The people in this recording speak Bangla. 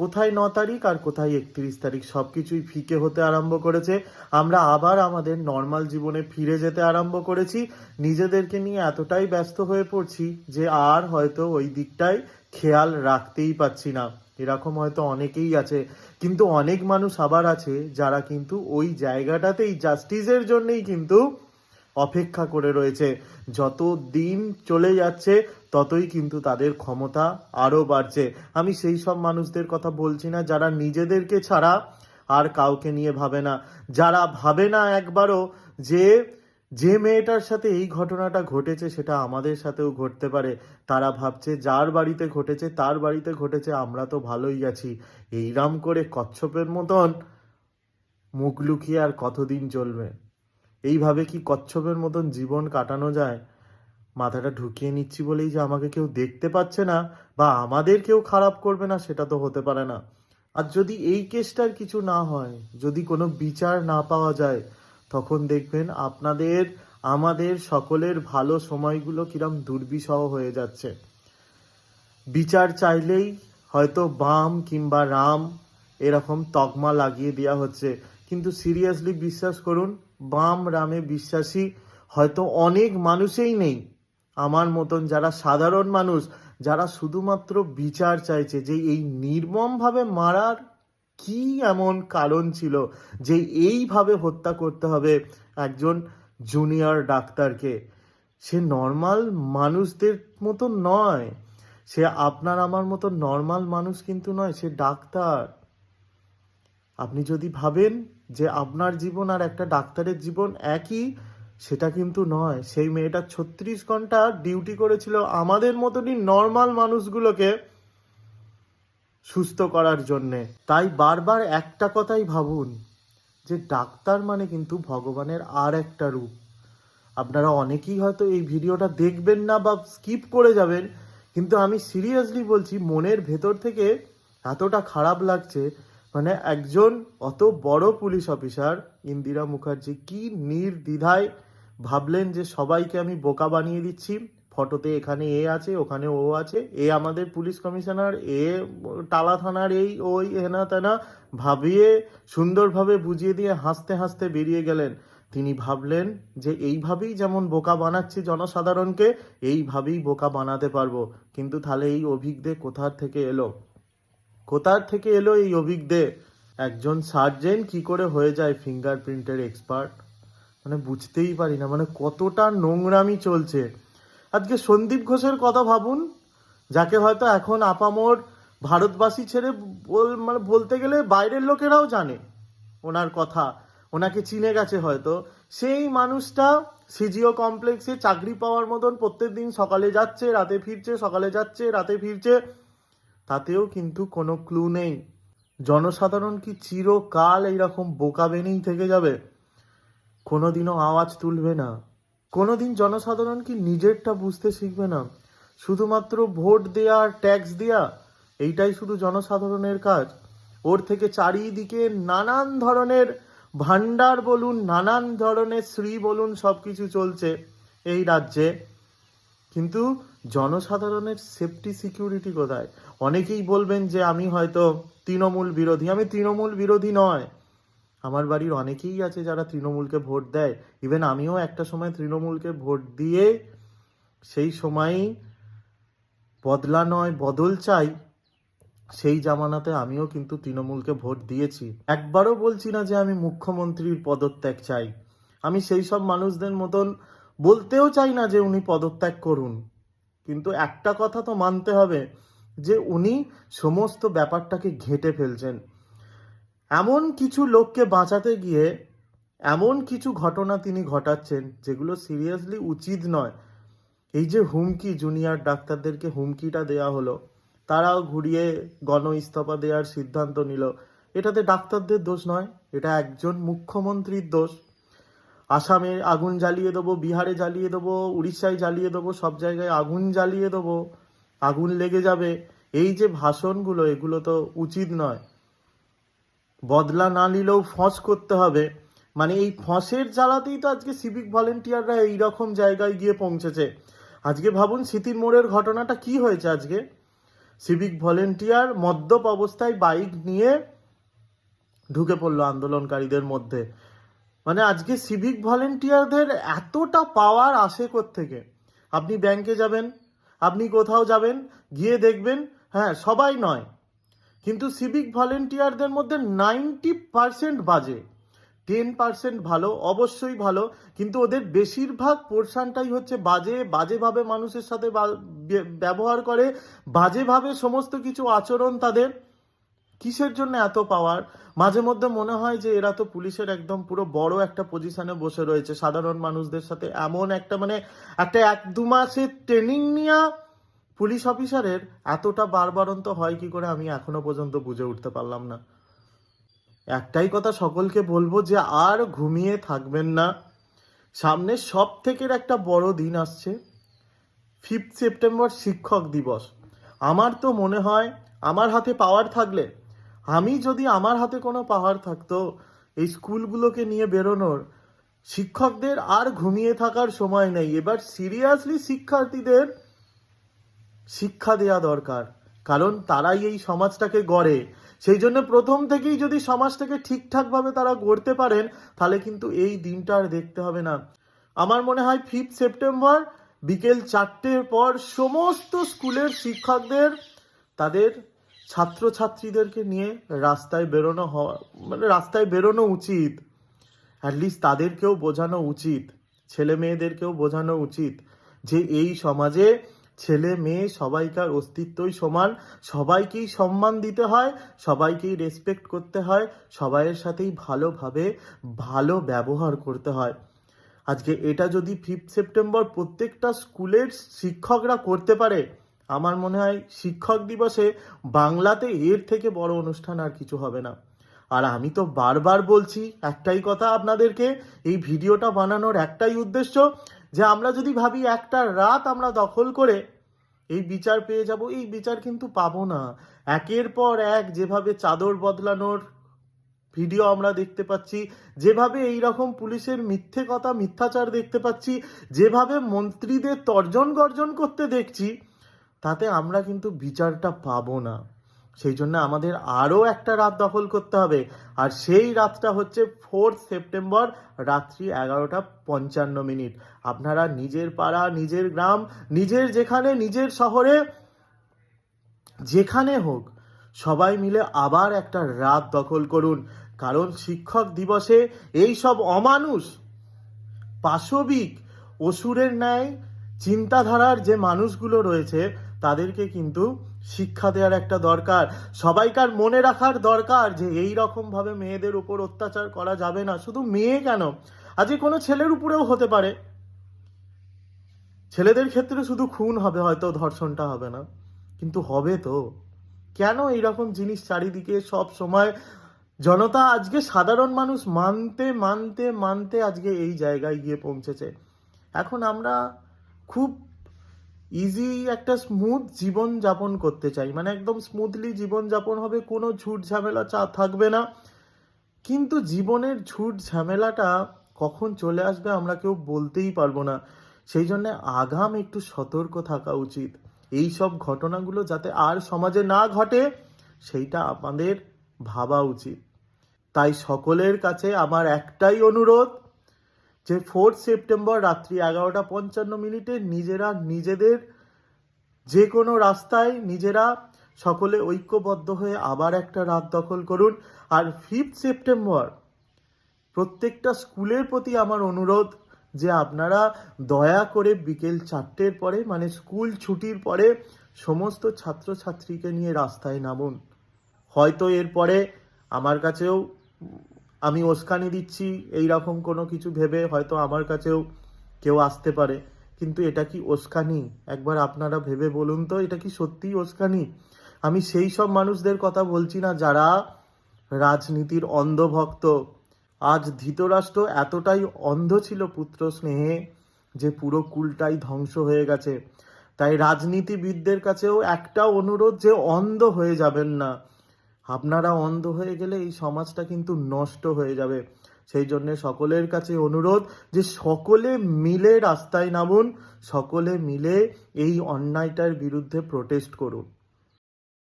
কোথায় 9 তারিখ আর কোথায় 31 তারিখ, সব কিছুই ফিকে হতে আরম্ভ করেছে। আমরা আবার আমাদের নর্মাল জীবনে ফিরে যেতে আরম্ভ করেছি। নিজেদেরকে নিয়ে এতটাই ব্যস্ত হয়ে পড়ছি যে আর হয়তো ওই দিকটায় খেয়াল রাখতেই পাচ্ছি না। এরকম হয়তো অনেকেই আছে, কিন্তু অনেক মানুষ আবার আছে যারা কিন্তু ওই জায়গাটাতেই জাস্টিসের জন্যই কিন্তু অপেক্ষা করে রয়েছে। যত দিন চলে যাচ্ছে ততই কিন্তু তাদের ক্ষমতা আরও বাড়ছে। আমি সেই সব মানুষদের কথা বলছি না যারা নিজেদেরকে ছাড়া আর কাউকে নিয়ে ভাবে না, যারা ভাবে না একবারও যে যে মেয়েটার সাথে এই ঘটনাটা ঘটেছে সেটা আমাদের সাথেও ঘটতে পারে। তারা ভাবছে যার বাড়িতে ঘটেছে তার বাড়িতে ঘটেছে, আমরা তো ভালোই আছি। এইরাম করে কচ্ছপের মতন মুখ লুকিয়ে আর কতদিন চলবে? এইভাবে কি কচ্ছপের মতন জীবন কাটানো যায়? মাথাটা ঢুকিয়ে নিচ্ছি বলেই যে আমাকে কেউ দেখতে পাচ্ছে না বা আমাদের কেউ খারাপ করবে না, সেটা তো হতে পারে না। আর যদি এই কেসটার কিছু না হয়, যদি কোনো বিচার না পাওয়া যায়, তখন দেখবেন আপনাদের আমাদের সকলের ভালো সময়গুলো কিরম দুর্বিষহ হয়ে যাচ্ছে। বিচার চাইলেই হয়তো বাম কিংবা রাম এরকম তকমা লাগিয়ে দেওয়া হচ্ছে, কিন্তু সিরিয়াসলি বিশ্বাস করুন, বাম রামে বিশ্বাসী হয়তো অনেক মানুষই নেই। আমার মতন যারা সাধারণ মানুষ, যারা শুধুমাত্র বিচার চাইছে যে এই নির্মমভাবে মারার কি এমন কারণ ছিল যে এইভাবে হত্যা করতে হবে একজন জুনিয়র ডাক্তারকে। সে নর্মাল মানুষদের মতো নয়, সে আপনার আমার মতো নর্মাল মানুষ কিন্তু নয়, সে ডাক্তার। আপনি যদি ভাবেন যে আপনার জীবন আর একটা ডাক্তারের জীবন একই, সেটা কিন্তু নয়। সেই মেয়েটা 36 ঘন্টা ডিউটি করেছিল আমাদের মতনই নর্মাল মানুষগুলোকে সুস্থ করার জন্যে। তাই বারবার একটা কথাই ভাবুন, যে ডাক্তার মানে কিন্তু ভগবানের আর একটা রূপ। আপনারা অনেকেই হয়তো এই ভিডিওটা দেখবেন না বা স্কিপ করে যাবেন, কিন্তু আমি সিরিয়াসলি বলছি, মনের ভেতর থেকে এতটা খারাপ লাগছে। মানে একজন অত বড় পুলিশ অফিসার ইন্দিরা মুখার্জি কি নির্দ্বিধায় ভাবলেন যে সবাইকে আমি বোকা বানিয়ে দিচ্ছি। ফটোতে এখানে এ আছে, ওখানে ও আছে, এ আমাদের পুলিশ কমিশনার, এ টালা থানার এই ওই হেনা তেনা ভাবিয়ে সুন্দরভাবে বুঝিয়ে দিয়ে হাসতে হাসতে বেরিয়ে গেলেন। তিনি ভাবলেন যে এইভাবেই যেমন বোকা বানাচ্ছি জনসাধারণকে, এইভাবেই বোকা বানাতে পারবো। কিন্তু তাহলে এই অভিজ্ঞতা কোথার থেকে এলো? কোথার থেকে এলো এই অভিজ্ঞতা? একজন সার্জেন্ট কি করে হয়ে যায় ফিঙ্গারপ্রিন্টের এক্সপার্ট? মানে বুঝতেই পারি না, মানে কতটা নোংরামি চলছে। আজকে সন্দীপ ঘোষের কথা ভাবুন, যাকে হয়তো এখন আপামর ভারতবাসী ছেড়ে মানে বলতে গেলে বাইরের লোকেরাও জানে ওনার কথা, ওনাকে চিনে গেছে হয়তো। সেই মানুষটা সিজিও কমপ্লেক্সে চাকরি পাওয়ার মতন প্রত্যেক দিন সকালে যাচ্ছে রাতে ফিরছে, সকালে যাচ্ছে রাতে ফিরছে, তাতেও কিন্তু কোনো ক্লু নেই। জনসাধারণ কি চিরকাল এইরকম বোকা বেনেই থেকে যাবে? কোনোদিনও আওয়াজ তুলবে না? কোনোদিন জনসাধারণ কি নিজেরটা বুঝতে শিখবে না? শুধুমাত্র ভোট দেয়া আর ট্যাক্স দেয়া, এইটাই শুধু জনসাধারণের কাজ? ওর থেকে চারিদিকে নানান ধরনের ভান্ডার বলুন, নানান ধরনের শ্রী বলুন, সব কিছু চলছে এই রাজ্যে, কিন্তু জনসাধারণের সেফটি সিকিউরিটি কোথায়? অনেকেই বলবেন যে আমি হয়তো তৃণমূল বিরোধী। আমি তৃণমূল বিরোধী নয়, আমার বাড়ির অনেকেই আছে যারা তৃণমূলকে ভোট দেয়। ইভেন আমিও একটা সময় তৃণমূলকে ভোট দিয়ে সেই সময়ই বদলা নয় বদল চাই, সেই জামানাতে আমিও কিন্তু তৃণমূলকে ভোট দিয়েছি। একবারও বলছি না যে আমি মুখ্যমন্ত্রীর পদত্যাগ চাই। আমি সেই সব মানুষদের মতন বলতেও চাই না যে উনি পদত্যাগ করুন, কিন্তু একটা কথা তো মানতে হবে যে উনি সমস্ত ব্যাপারটাকে ঘেঁটে ফেলছেন। এমন কিছু লোককে বাঁচাতে গিয়ে এমন কিছু ঘটনা তিনি ঘটাচ্ছেন যেগুলো সিরিয়াসলি উচিত নয়। এই যে হুমকি, জুনিয়র ডাক্তারদেরকে হুমকিটা দেয়া হলো, তারাও ঘুরিয়ে গণ ইস্তফা দেওয়ার সিদ্ধান্ত নিল, এটাতে ডাক্তারদের দোষ নয়, এটা একজন মুখ্যমন্ত্রীর দোষ। আসামে আগুন জ্বালিয়ে দেবো, বিহারে জ্বালিয়ে দেবো, উড়িষ্যায় জ্বালিয়ে দেবো, সব জায়গায় আগুন জ্বালিয়ে দেবো, আগুন লেগে যাবে, এই যে ভাষণগুলো, এগুলো তো উচিত নয়। বদলা না নিলেও ফস করতে হবে, মানে এই ফসের জ্বালাতেই তো আজকে সিভিক ভলেন্টিয়াররা এইরকম জায়গায় গিয়ে পৌঁছেছে। আজকে ভাবুন স্মৃতির মোড়ের ঘটনাটা কি হয়েছে। আজকে সিভিক ভলেন্টিয়ার মদ্যপ অবস্থায় বাইক নিয়ে ঢুকে পড়লো আন্দোলনকারীদের মধ্যে। মানে আজকে সিভিক ভলেন্টিয়ারদের এতটা পাওয়ার আসে কোত্থেকে? আপনি ব্যাংকে যাবেন, আপনি কোথাও যাবেন, গিয়ে দেখবেন, হ্যাঁ সবাই নয়, কিন্তু সিভিক ভলেন্টিয়ারদের মধ্যে 90% বাজে, 10% ভালো, অবশ্যই ভালো, কিন্তু ওদের বেশিরভাগ পোর্শনটাই হচ্ছে বাজে, বাজেভাবে মানুষের সাথে ব্যবহার করে, বাজেভাবে সমস্ত কিছু আচরণ তাদের। কিসের জন্য এত পাওয়ার? মাঝে মধ্যে মনে হয় যে এরা তো পুলিশের একদম পুরো বড় একটা পজিশনে বসে রয়েছে, সাধারণ মানুষদের সাথে এমন একটা মানে একটা 1-2 মাসের ট্রেনিং নিয়ে পুলিশ অফিসারের এতটা বাড়বাড়ন্ত হয় কি করে আমি এখনো পর্যন্ত বুঝে উঠতে পারলাম না। একটাই কথা সকলকে বলবো যে আর ঘুমিয়ে থাকবেন না। সামনে সব থেকে একটা বড় দিন আসছে, 5 সেপ্টেম্বর শিক্ষক দিবস। আমার তো মনে হয় আমার হাতে পাওয়ার থাকলে, আমার হাতে কোনো পাওয়ার থাকতো এই স্কুলগুলোকে নিয়ে বেরোনোর, শিক্ষকদের আর ঘুমিয়ে থাকার সময় নেই। এবার সিরিয়াসলি শিক্ষার্থীদের শিক্ষা দেওয়া দরকার, কারণ তারাই এই সমাজটাকে গড়ে। সেই জন্য প্রথম থেকেই যদি সমাজটাকে ঠিকঠাকভাবে তারা গড়তে পারেন, তাহলে কিন্তু এই দিনটা আর দেখতে হবে না। আমার মনে হয় 5 সেপ্টেম্বর বিকেল 4টের পর সমস্ত স্কুলের শিক্ষকদের তাদের ছাত্রছাত্রীদেরকে নিয়ে রাস্তায় বেরোনো উচিত। অ্যাটলিস্ট তাদেরকেও বোঝানো উচিত, ছেলে মেয়েদেরকেও বোঝানো উচিত যে এই সমাজে ছেলে মেয়ে সবাইকার অস্তিত্বই সমান, সবাইকেই সম্মান দিতে হয়, সবাইকেই রেসপেক্ট করতে হয়, সবাইয়ের সাথেই ভালোভাবে ভালো ব্যবহার করতে হয়। আজকে এটা যদি 5 সেপ্টেম্বর প্রত্যেকটা স্কুলের শিক্ষকরা করতে পারে, আমার মনে হয় শিক্ষক দিবসে বাংলাতে এর থেকে বড় অনুষ্ঠান আর কিছু হবে না। আর আমি তো বারবার বলছি একটাই কথা আপনাদেরকে, এই ভিডিওটা বানানোর একটাই উদ্দেশ্য, যে আমরা যদি ভাবি একটা রাত আমরা দখল করে এই বিচার পেয়ে যাব, এই বিচার কিন্তু পাবো না। একের পর এক যেভাবে চাদর বদলানোর ভিডিও আমরা দেখতে পাচ্ছি, যেভাবে এই রকম পুলিশের মিথ্যে কথা মিথ্যাচার দেখতে পাচ্ছি, যেভাবে মন্ত্রীদের তর্জন গর্জন করতে দেখছি, তাতে আমরা কিন্তু বিচারটা পাবো না। সেই জন্য আমাদের আরও একটা রাত দখল করতে হবে, আর সেই রাতটা হচ্ছে 4 সেপ্টেম্বর রাত্রি 11:55। আপনারা নিজের পাড়া, নিজের গ্রাম, নিজের যেখানে, নিজের শহরে, যেখানে হোক, সবাই মিলে আবার একটা রাত দখল করুন। কারণ শিক্ষক দিবসে এই সব অমানুষ, পাশবিক, অসুরের ন্যায় চিন্তাধারার যে মানুষগুলো রয়েছে তাদেরকে কিন্তু শিক্ষা দেওয়ার একটা দরকার। সবাইকার মনে রাখার দরকার যে এই রকম ভাবে মেয়েদের উপর অত্যাচার করা যাবে না। শুধু মেয়ে কেন, আজকে কোনো ছেলের উপরেও হতে পারে। ছেলেদের ক্ষেত্রে শুধু খুন হবে, হয়তো ধর্ষণটা হবে না, কিন্তু হবে তো। কেন এইরকম জিনিস চারিদিকে সব সময়? জনতা আজকে, সাধারণ মানুষ মানতে মানতে মানতে আজকে এই জায়গায় গিয়ে পৌঁছেছে। এখন আমরা খুব ইজি একটা স্মুথ জীবন যাপন করতে চাই, মানে একদম স্মুথলি জীবন যাপন হবে, কোনো ঝুট ঝামেলা থাকবে না। কিন্তু জীবনের ঝুট ঝামেলাটা কখন চলে আসবে আমরা কেউ বলতেই পারবো না। সেই জন্য আগাম একটু সতর্ক থাকা উচিত, এই সব ঘটনাগুলো যাতে আর সমাজে না ঘটে সেইটা আমাদের ভাবা উচিত। তাই সকলের কাছে আমার একটাই অনুরোধ, যে 4 সেপ্টেম্বর রাত্রি 11:55 নিজেরা নিজেদের যে কোনো রাস্তায় নিজেরা সকলে ঐক্যবদ্ধ হয়ে আবার একটা রাত দখল করুন। আর 5 সেপ্টেম্বর প্রত্যেকটা স্কুলের প্রতি আমার অনুরোধ, যে আপনারা দয়া করে বিকেল 4টের পরে, মানে স্কুল ছুটির পরে, সমস্ত ছাত্রছাত্রীকে নিয়ে রাস্তায় নামুন। হয়তো এরপরে আমার কাছেও আমি উস্কানি দিচ্ছি এই রকম কোনো কিছু ভেবে, হয়তো আমার কাছেও কেউ আসতে পারে, কিন্তু এটা কি উস্কানি? একবার আপনারা ভেবে বলুন তো, এটা কি সত্যিই উস্কানি? আমি সেই সব মানুষদের কথা বলছি না যারা রাজনীতির অন্ধভক্ত। আজ ধৃতরাষ্ট্র এতটাই অন্ধ ছিল পুত্র স্নেহে যে পুরো কুলটাই ধ্বংস হয়ে গেছে। তাই রাজনীতিবিদদের কাছেও একটা অনুরোধ, যে অন্ধ হয়ে যাবেন না। আপনারা অন্ধ হয়ে গেলে এই সমাজটা কিন্তু নষ্ট হয়ে যাবে। সেই জন্য সকলের কাছে অনুরোধ, যে সকলে মিলে রাস্তায় নামুন, সকলে মিলে এই অন্যায়টার বিরুদ্ধে প্রোটেস্ট করুন।